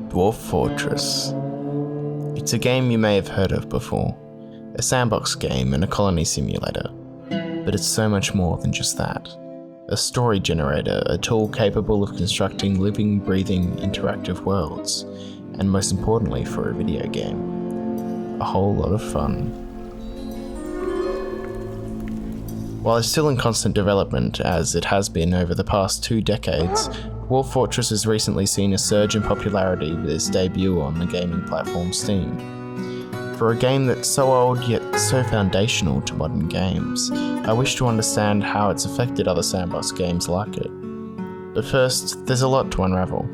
Dwarf Fortress. It's a game you may have heard of before, a sandbox game and a colony simulator, but it's so much more than just that. A story generator, a tool capable of constructing living, breathing, interactive worlds, and most importantly for a video game, a whole lot of fun. While it's still in constant development, as it has been over the past 2 decades, Dwarf Fortress has recently seen a surge in popularity with its debut on the gaming platform Steam. For a game that's so old yet so foundational to modern games, I wish to understand how it's affected other sandbox games like it. But first, there's a lot to unravel.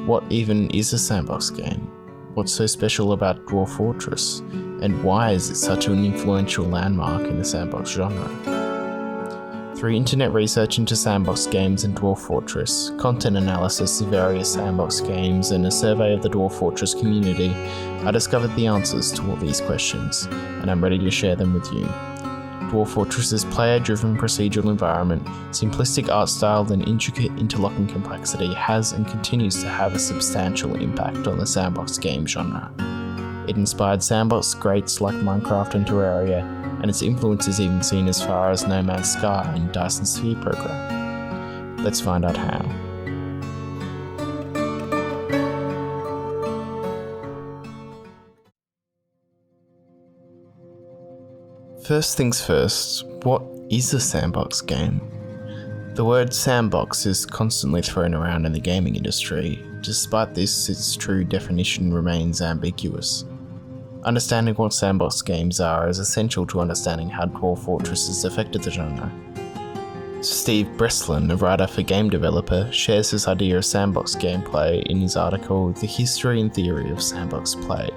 What even is a sandbox game? What's so special about Dwarf Fortress? And why is it such an influential landmark in the sandbox genre? Through internet research into sandbox games and Dwarf Fortress, content analysis of various sandbox games, and a survey of the Dwarf Fortress community, I discovered the answers to all these questions, and I'm ready to share them with you. Dwarf Fortress's player-driven procedural environment, simplistic art style, and intricate interlocking complexity has and continues to have a substantial impact on the sandbox game genre. It inspired sandbox greats like Minecraft and Terraria, and its influence is even seen as far as No Man's Sky and Dyson Sphere program. Let's find out how. First things first, what is a sandbox game? The word sandbox is constantly thrown around in the gaming industry. Despite this, its true definition remains ambiguous. Understanding what sandbox games are is essential to understanding how Dwarf Fortress has affected the genre. Steve Breslin, a writer for Game Developer, shares this idea of sandbox gameplay in his article The History and Theory of Sandbox Play.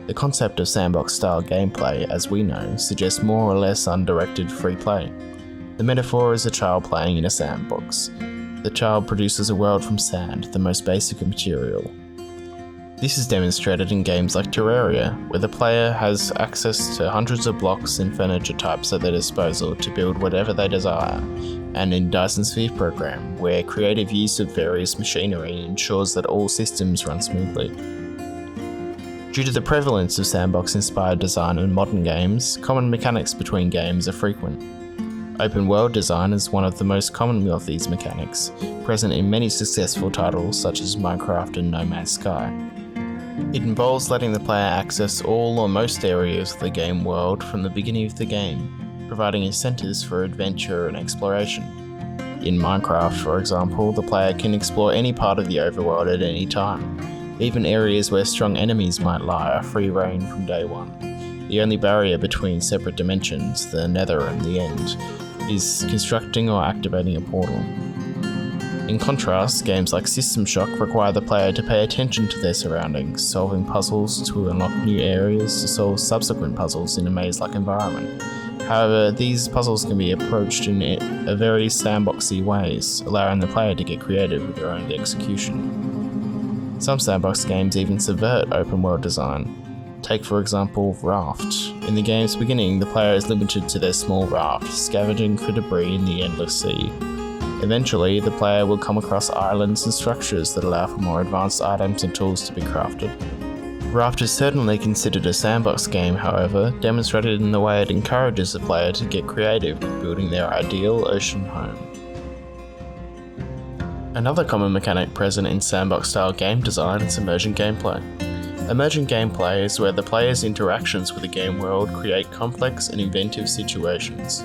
The concept of sandbox-style gameplay, as we know, suggests more or less undirected free play. The metaphor is a child playing in a sandbox. The child produces a world from sand, the most basic of material. This is demonstrated in games like Terraria, where the player has access to hundreds of blocks and furniture types at their disposal to build whatever they desire, and in Dyson Sphere program, where creative use of various machinery ensures that all systems run smoothly. Due to the prevalence of sandbox-inspired design in modern games, common mechanics between games are frequent. Open world design is one of the most common of these mechanics, present in many successful titles such as Minecraft and No Man's Sky. It involves letting the player access all or most areas of the game world from the beginning of the game, providing incentives for adventure and exploration. In Minecraft, for example, the player can explore any part of the overworld at any time. Even areas where strong enemies might lie are free reign from day one. The only barrier between separate dimensions, the Nether and the End, is constructing or activating a portal. In contrast, games like System Shock require the player to pay attention to their surroundings, solving puzzles to unlock new areas to solve subsequent puzzles in a maze-like environment. However, these puzzles can be approached in a very sandboxy ways, allowing the player to get creative with their own execution. Some sandbox games even subvert open world design. Take for example Raft. In the game's beginning, the player is limited to their small raft, scavenging for debris in the endless sea. Eventually, the player will come across islands and structures that allow for more advanced items and tools to be crafted. Raft is certainly considered a sandbox game, however, demonstrated in the way it encourages the player to get creative with building their ideal ocean home. Another common mechanic present in sandbox-style game design is emergent gameplay. Emergent gameplay is where the player's interactions with the game world create complex and inventive situations.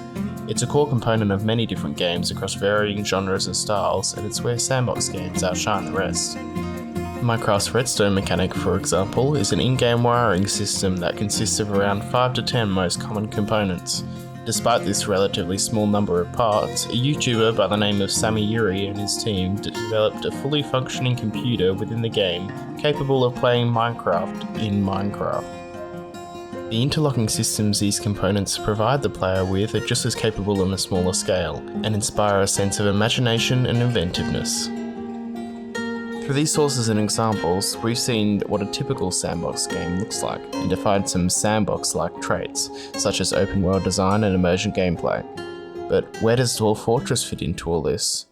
It's a core component of many different games across varying genres and styles, and it's where sandbox games outshine the rest. Minecraft's redstone mechanic, for example, is an in-game wiring system that consists of around 5 to 10 most common components. Despite this relatively small number of parts, a YouTuber by the name of Sammy Yuri and his team developed a fully functioning computer within the game capable of playing Minecraft in Minecraft. The interlocking systems these components provide the player with are just as capable on a smaller scale, and inspire a sense of imagination and inventiveness. Through these sources and examples, we've seen what a typical sandbox game looks like, and defined some sandbox-like traits, such as open world design and emergent gameplay. But where does Dwarf Fortress fit into all this?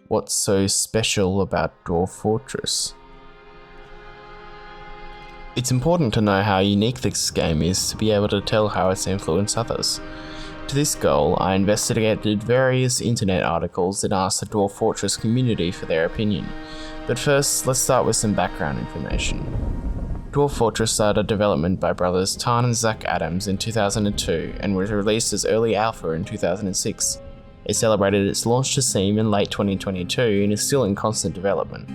What's so special about Dwarf Fortress? It's important to know how unique this game is to be able to tell how it's influenced others. To this goal, I investigated various internet articles and asked the Dwarf Fortress community for their opinion. But first, let's start with some background information. Dwarf Fortress started development by brothers Tarn and Zach Adams in 2002 and was released as early alpha in 2006. It celebrated its launch to Steam in late 2022 and is still in constant development.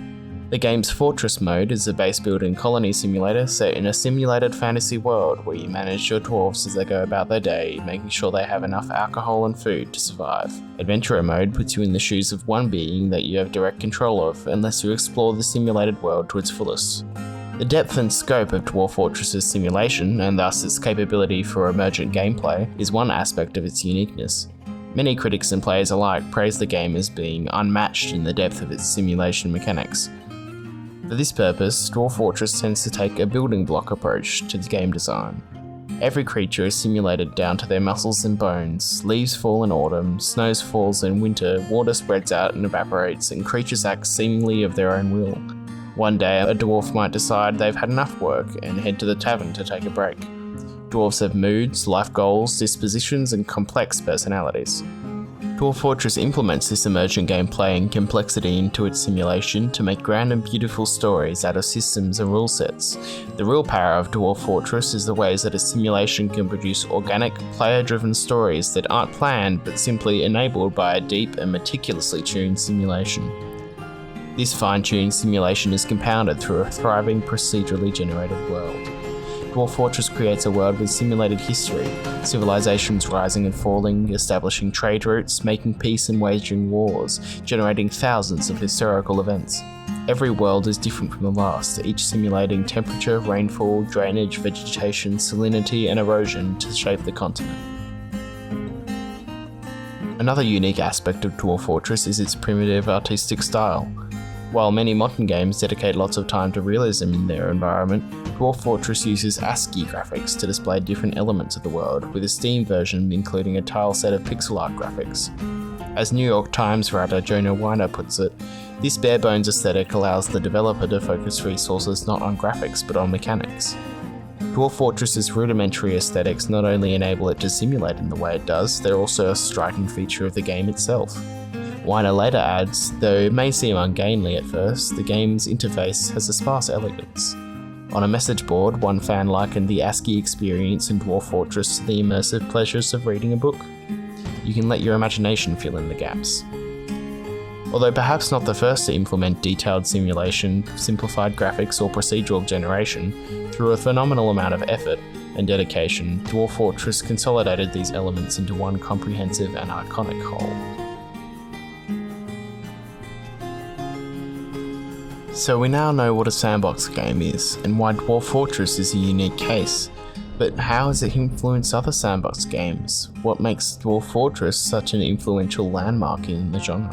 The game's Fortress mode is a base building colony simulator set in a simulated fantasy world where you manage your dwarves as they go about their day, making sure they have enough alcohol and food to survive. Adventurer mode puts you in the shoes of one being that you have direct control of and lets you explore the simulated world to its fullest. The depth and scope of Dwarf Fortress's simulation, and thus its capability for emergent gameplay, is one aspect of its uniqueness. Many critics and players alike praise the game as being unmatched in the depth of its simulation mechanics. For this purpose, Dwarf Fortress tends to take a building block approach to the game design. Every creature is simulated down to their muscles and bones. Leaves fall in autumn, snow falls in winter, water spreads out and evaporates, and creatures act seemingly of their own will. One day, a dwarf might decide they've had enough work and head to the tavern to take a break. Dwarves have moods, life goals, dispositions, and complex personalities. Dwarf Fortress implements this emergent gameplay and complexity into its simulation to make grand and beautiful stories out of systems and rule sets. The real power of Dwarf Fortress is the ways that a simulation can produce organic, player-driven stories that aren't planned but simply enabled by a deep and meticulously tuned simulation. This fine-tuned simulation is compounded through a thriving, procedurally generated world. Dwarf Fortress creates a world with simulated history, civilizations rising and falling, establishing trade routes, making peace and waging wars, generating thousands of historical events. Every world is different from the last, each simulating temperature, rainfall, drainage, vegetation, salinity, and erosion to shape the continent. Another unique aspect of Dwarf Fortress is its primitive artistic style. While many modern games dedicate lots of time to realism in their environment, Dwarf Fortress uses ASCII graphics to display different elements of the world, with a Steam version including a tile set of pixel art graphics. As New York Times writer Jonah Weiner puts it, this bare-bones aesthetic allows the developer to focus resources not on graphics but on mechanics. Dwarf Fortress's rudimentary aesthetics not only enable it to simulate in the way it does, they're also a striking feature of the game itself. Weiner later adds, though it may seem ungainly at first, the game's interface has a sparse elegance. On a message board, one fan likened the ASCII experience in Dwarf Fortress to the immersive pleasures of reading a book. You can let your imagination fill in the gaps. Although perhaps not the first to implement detailed simulation, simplified graphics or procedural generation, through a phenomenal amount of effort and dedication, Dwarf Fortress consolidated these elements into one comprehensive and iconic whole. So we now know what a sandbox game is, and why Dwarf Fortress is a unique case. But how has it influenced other sandbox games? What makes Dwarf Fortress such an influential landmark in the genre?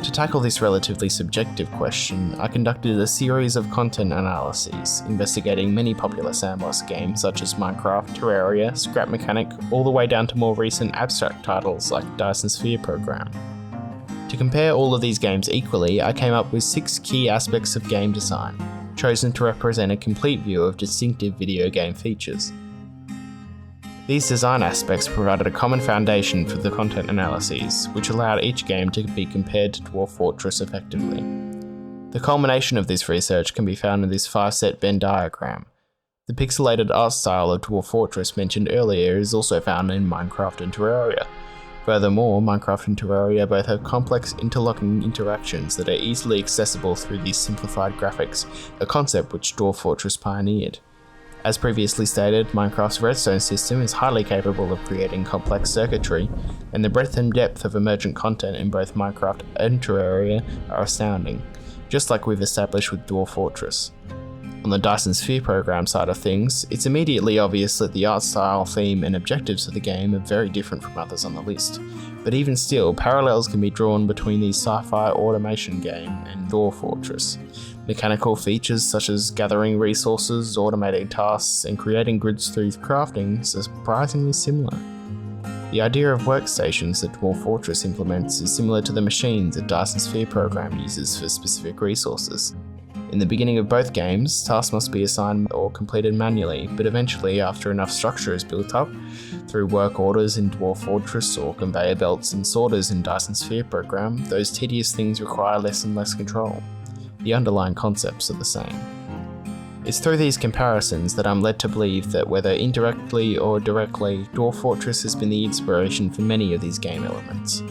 To tackle this relatively subjective question, I conducted a series of content analyses, investigating many popular sandbox games such as Minecraft, Terraria, Scrap Mechanic, all the way down to more recent abstract titles like Dyson Sphere Program. To compare all of these games equally, I came up with 6 key aspects of game design, chosen to represent a complete view of distinctive video game features. These design aspects provided a common foundation for the content analyses, which allowed each game to be compared to Dwarf Fortress effectively. The culmination of this research can be found in this 5-set Venn diagram. The pixelated art style of Dwarf Fortress mentioned earlier is also found in Minecraft and Terraria. Furthermore, Minecraft and Terraria both have complex interlocking interactions that are easily accessible through these simplified graphics, a concept which Dwarf Fortress pioneered. As previously stated, Minecraft's redstone system is highly capable of creating complex circuitry, and the breadth and depth of emergent content in both Minecraft and Terraria are astounding, just like we've established with Dwarf Fortress. On the Dyson Sphere Program side of things, it's immediately obvious that the art style, theme, and objectives of the game are very different from others on the list. But even still, parallels can be drawn between the sci-fi automation game and Dwarf Fortress. Mechanical features such as gathering resources, automating tasks, and creating grids through crafting are surprisingly similar. The idea of workstations that Dwarf Fortress implements is similar to the machines that Dyson Sphere Program uses for specific resources. In the beginning of both games, tasks must be assigned or completed manually, but eventually, after enough structure is built up, through work orders in Dwarf Fortress or conveyor belts and sorters in Dyson Sphere program, those tedious things require less and less control. The underlying concepts are the same. It's through these comparisons that I'm led to believe that whether indirectly or directly, Dwarf Fortress has been the inspiration for many of these game elements.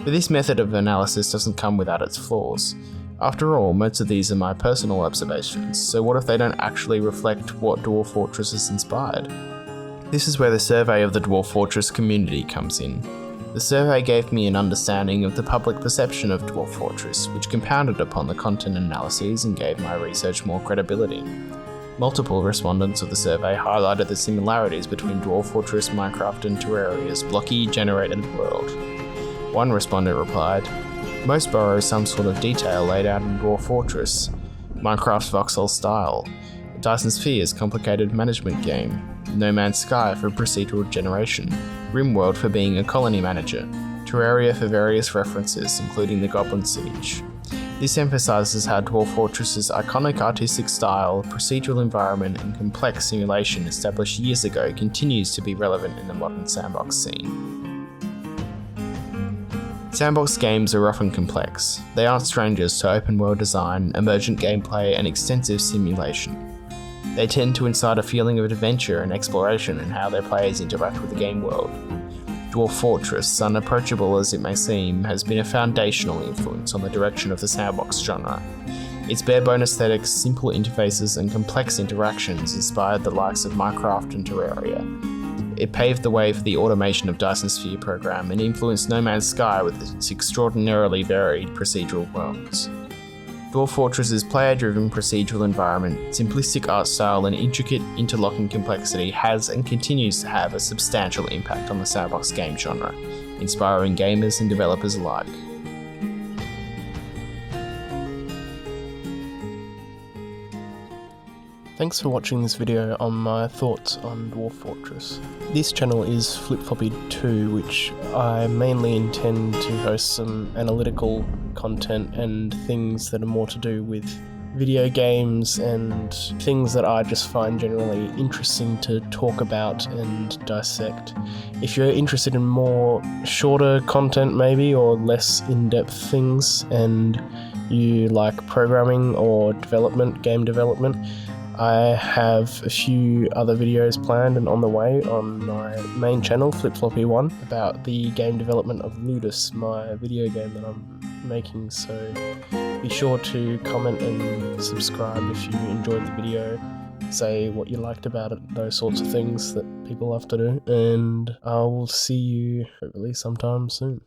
But this method of analysis doesn't come without its flaws. After all, most of these are my personal observations, so what if they don't actually reflect what Dwarf Fortress has inspired? This is where the survey of the Dwarf Fortress community comes in. The survey gave me an understanding of the public perception of Dwarf Fortress, which compounded upon the content analyses and gave my research more credibility. Multiple respondents of the survey highlighted the similarities between Dwarf Fortress, Minecraft and Terraria's blocky, generated world. One respondent replied, "Most borrow some sort of detail laid out in Dwarf Fortress, Minecraft's voxel style, Dyson Sphere's complicated management game, No Man's Sky for procedural generation, RimWorld for being a colony manager, Terraria for various references, including the Goblin Siege." This emphasises how Dwarf Fortress's iconic artistic style, procedural environment and complex simulation established years ago continues to be relevant in the modern sandbox scene. Sandbox games are often complex. They aren't strangers to open world design, emergent gameplay and extensive simulation. They tend to incite a feeling of adventure and exploration in how their players interact with the game world. Dwarf Fortress, unapproachable as it may seem, has been a foundational influence on the direction of the sandbox genre. Its bare-bone aesthetics, simple interfaces and complex interactions inspired the likes of Minecraft and Terraria. It paved the way for the automation of Dyson Sphere program and influenced No Man's Sky with its extraordinarily varied procedural worlds. Dwarf Fortress's player-driven procedural environment, simplistic art style and intricate interlocking complexity has and continues to have a substantial impact on the sandbox game genre, inspiring gamers and developers alike. Thanks for watching this video on my thoughts on Dwarf Fortress. This channel is FlipFloppy2, which I mainly intend to host some analytical content and things that are more to do with video games and things that I just find generally interesting to talk about and dissect. If you're interested in more shorter content maybe, or less in-depth things, and you like programming or development, game development, I have a few other videos planned and on the way on my main channel, FlipFloppy1, about the game development of Ludus, my video game that I'm making, so be sure to comment and subscribe if you enjoyed the video, say what you liked about it, those sorts of things that people love to do, and I will see you hopefully sometime soon.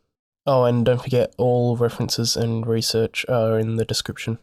Oh, and don't forget, all references and research are in the description.